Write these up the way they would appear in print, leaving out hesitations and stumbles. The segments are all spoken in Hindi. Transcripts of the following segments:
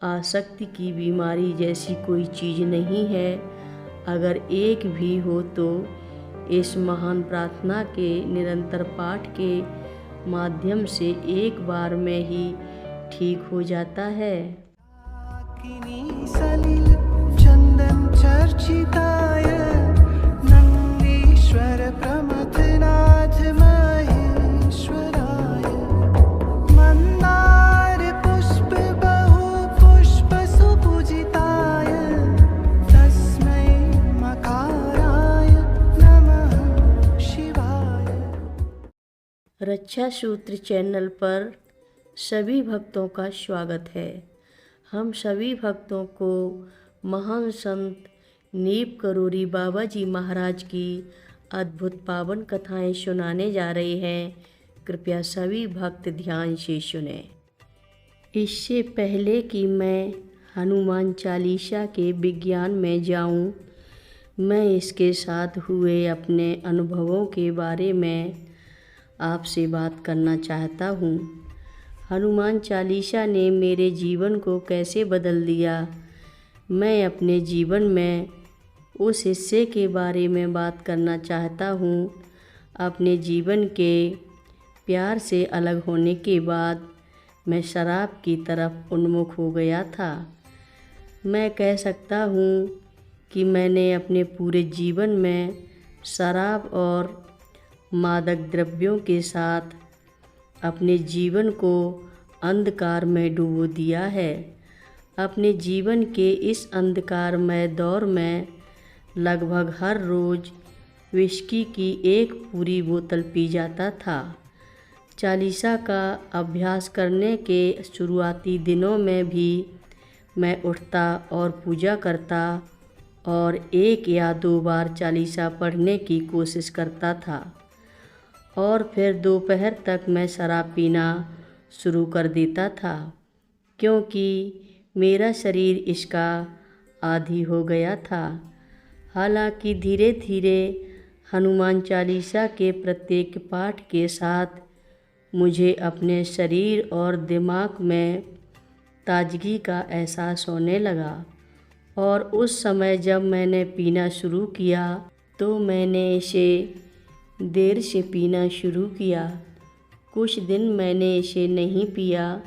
आसक्ति की बीमारी जैसी कोई चीज़ नहीं है। अगर एक भी हो तो इस महान प्रार्थना के निरंतर पाठ के माध्यम से एक बार में ही ठीक हो जाता है। सलिल चंदन चर्चिताय नंदीश्वर प्रमथनाथ महेश्वराय मंदार पुष्प बहु पुष्प सुपूजिताय तस्मै मकाराय नमः शिवाय। रक्षा सूत्र चैनल पर सभी भक्तों का स्वागत है। हम सभी भक्तों को महान संत नीप करोरी बाबा जी महाराज की अद्भुत पावन कथाएं सुनाने जा रहे हैं। कृपया सभी भक्त ध्यान से सुने। इससे पहले कि मैं हनुमान चालीसा के विज्ञान में जाऊं, मैं इसके साथ हुए अपने अनुभवों के बारे में आपसे बात करना चाहता हूँ। हनुमान चालीसा ने मेरे जीवन को कैसे बदल दिया, मैं अपने जीवन में उस हिस्से के बारे में बात करना चाहता हूँ। अपने जीवन के प्यार से अलग होने के बाद मैं शराब की तरफ उन्मुख हो गया था। मैं कह सकता हूँ कि मैंने अपने पूरे जीवन में शराब और मादक द्रव्यों के साथ अपने जीवन को अंधकार में डुबो दिया है। अपने जीवन के इस अंधकारमय दौर में लगभग हर रोज़ विस्की की एक पूरी बोतल पी जाता था। चालीसा का अभ्यास करने के शुरुआती दिनों में भी मैं उठता और पूजा करता और 1 या 2 बार चालीसा पढ़ने की कोशिश करता था और फिर दोपहर तक मैं शराब पीना शुरू कर देता था, क्योंकि मेरा शरीर इसका आदी हो गया था। हालांकि धीरे धीरे हनुमान चालीसा के प्रत्येक पाठ के साथ मुझे अपने शरीर और दिमाग में ताजगी का एहसास होने लगा। और उस समय जब मैंने पीना शुरू किया तो मैंने इसे देर से पीना शुरू किया। कुछ दिन मैंने इसे नहीं पिया।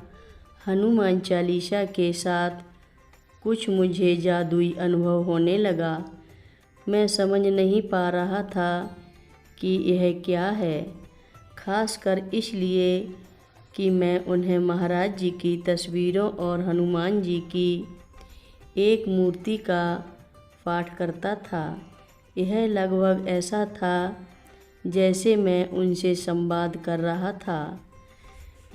हनुमान चालीसा के साथ कुछ मुझे जादुई अनुभव होने लगा। मैं समझ नहीं पा रहा था कि यह क्या है, खासकर इसलिए कि मैं उन्हें महाराज जी की तस्वीरों और हनुमान जी की एक मूर्ति का पाठ करता था। यह लगभग ऐसा था जैसे मैं उनसे संवाद कर रहा था।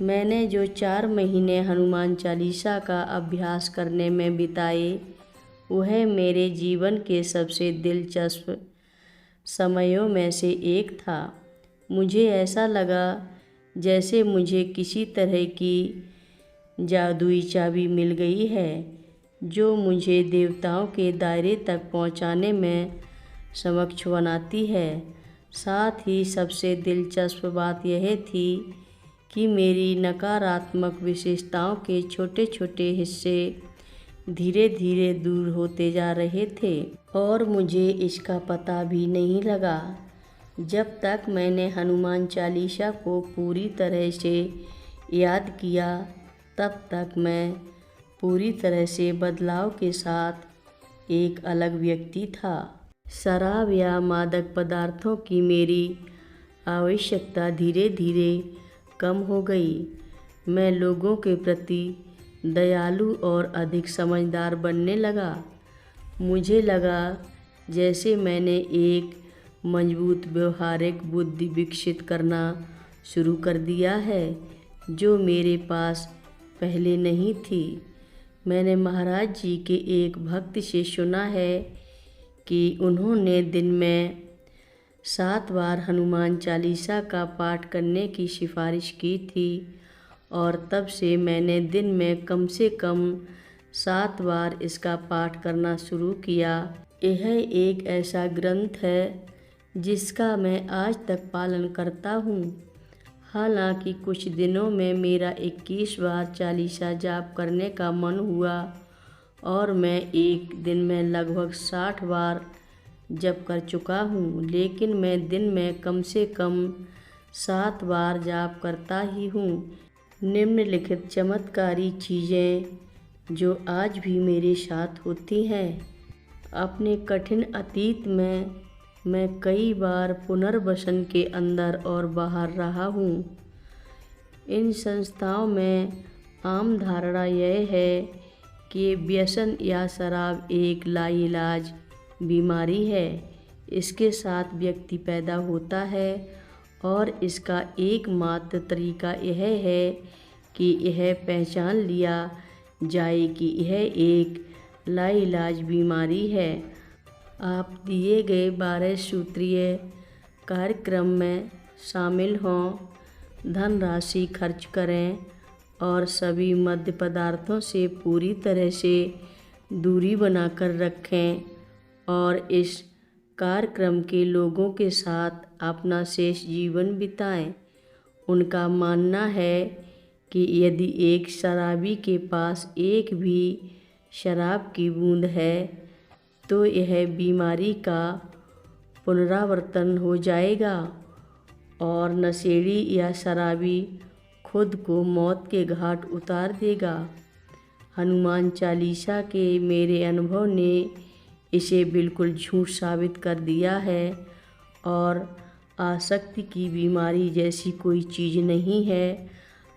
मैंने जो 4 महीने हनुमान चालीसा का अभ्यास करने में बिताए, वह मेरे जीवन के सबसे दिलचस्प समयों में से एक था। मुझे ऐसा लगा जैसे मुझे किसी तरह की जादुई चाबी मिल गई है, जो मुझे देवताओं के दायरे तक पहुंचाने में सक्षम बनाती है। साथ ही सबसे दिलचस्प बात यह थी कि मेरी नकारात्मक विशेषताओं के छोटे छोटे हिस्से धीरे धीरे दूर होते जा रहे थे और मुझे इसका पता भी नहीं लगा। जब तक मैंने हनुमान चालीसा को पूरी तरह से याद किया, तब तक मैं पूरी तरह से बदलाव के साथ एक अलग व्यक्ति था। शराब या मादक पदार्थों की मेरी आवश्यकता धीरे धीरे कम हो गई। मैं लोगों के प्रति दयालु और अधिक समझदार बनने लगा। मुझे लगा जैसे मैंने एक मजबूत व्यवहारिक बुद्धि विकसित करना शुरू कर दिया है, जो मेरे पास पहले नहीं थी। मैंने महाराज जी के एक भक्त से सुना है कि उन्होंने दिन में 7 बार हनुमान चालीसा का पाठ करने की सिफारिश की थी और तब से मैंने दिन में कम से कम 7 बार इसका पाठ करना शुरू किया। यह एक ऐसा ग्रंथ है जिसका मैं आज तक पालन करता हूँ। हालांकि कुछ दिनों में मेरा 21 बार चालीसा जाप करने का मन हुआ और मैं एक दिन में लगभग 60 बार जप कर चुका हूँ, लेकिन मैं दिन में कम से कम 7 बार जाप करता ही हूँ। निम्नलिखित चमत्कारी चीज़ें जो आज भी मेरे साथ होती हैं। अपने कठिन अतीत में मैं कई बार पुनर्वसन के अंदर और बाहर रहा हूँ। इन संस्थाओं में आम धारणा यह है कि व्यसन या शराब एक लाइलाज बीमारी है। इसके साथ व्यक्ति पैदा होता है और इसका एकमात्र तरीका यह है कि यह पहचान लिया जाए कि यह एक लाइलाज बीमारी है। आप दिए गए 12 सूत्रीय कार्यक्रम में शामिल हों, धनराशि खर्च करें और सभी मद्य पदार्थों से पूरी तरह से दूरी बनाकर रखें और इस कार्यक्रम के लोगों के साथ अपना शेष जीवन बिताएं। उनका मानना है कि यदि एक शराबी के पास एक भी शराब की बूंद है तो यह बीमारी का पुनरावर्तन हो जाएगा और नशेड़ी या शराबी खुद को मौत के घाट उतार देगा। हनुमान चालीसा के मेरे अनुभव ने इसे बिल्कुल झूठ साबित कर दिया है और आसक्ति की बीमारी जैसी कोई चीज़ नहीं है।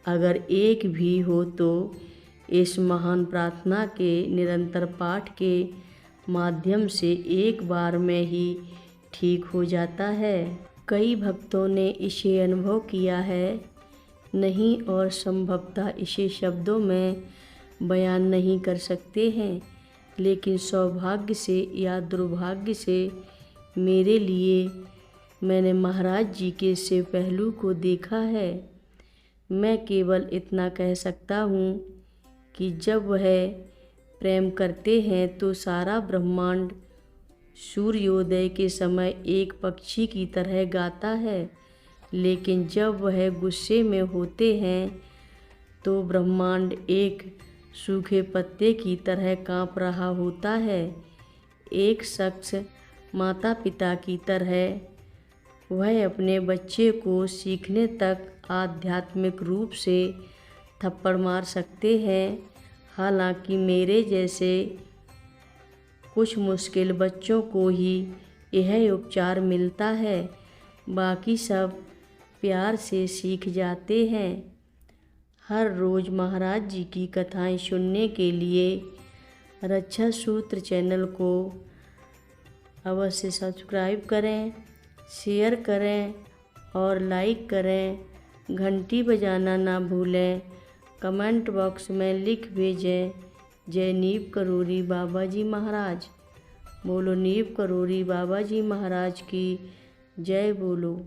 अगर एक भी हो तो इस महान प्रार्थना के निरंतर पाठ के माध्यम से एक बार में ही ठीक हो जाता है। कई भक्तों ने इसे अनुभव किया है नहीं और संभवतः इसे शब्दों में बयान नहीं कर सकते हैं, लेकिन सौभाग्य से या दुर्भाग्य से मेरे लिए मैंने महाराज जी के शिव पहलू को देखा है। मैं केवल इतना कह सकता हूँ कि जब वह प्रेम करते हैं तो सारा ब्रह्मांड सूर्योदय के समय एक पक्षी की तरह गाता है, लेकिन जब वह गुस्से में होते हैं तो ब्रह्मांड एक सूखे पत्ते की तरह काँप रहा होता है। एक शख्स माता पिता की तरह वह अपने बच्चे को सीखने तक आध्यात्मिक रूप से थप्पड़ मार सकते हैं। हालांकि मेरे जैसे कुछ मुश्किल बच्चों को ही यह उपचार मिलता है, बाकी सब प्यार से सीख जाते हैं। हर रोज़ महाराज जी की कथाएं सुनने के लिए रक्षा सूत्र चैनल को अवश्य सब्सक्राइब करें, शेयर करें और लाइक करें। घंटी बजाना ना भूलें। कमेंट बॉक्स में लिख भेजें जय नीव करोरी बाबा जी महाराज। बोलो नीव करोरी बाबा जी महाराज की जय बोलो।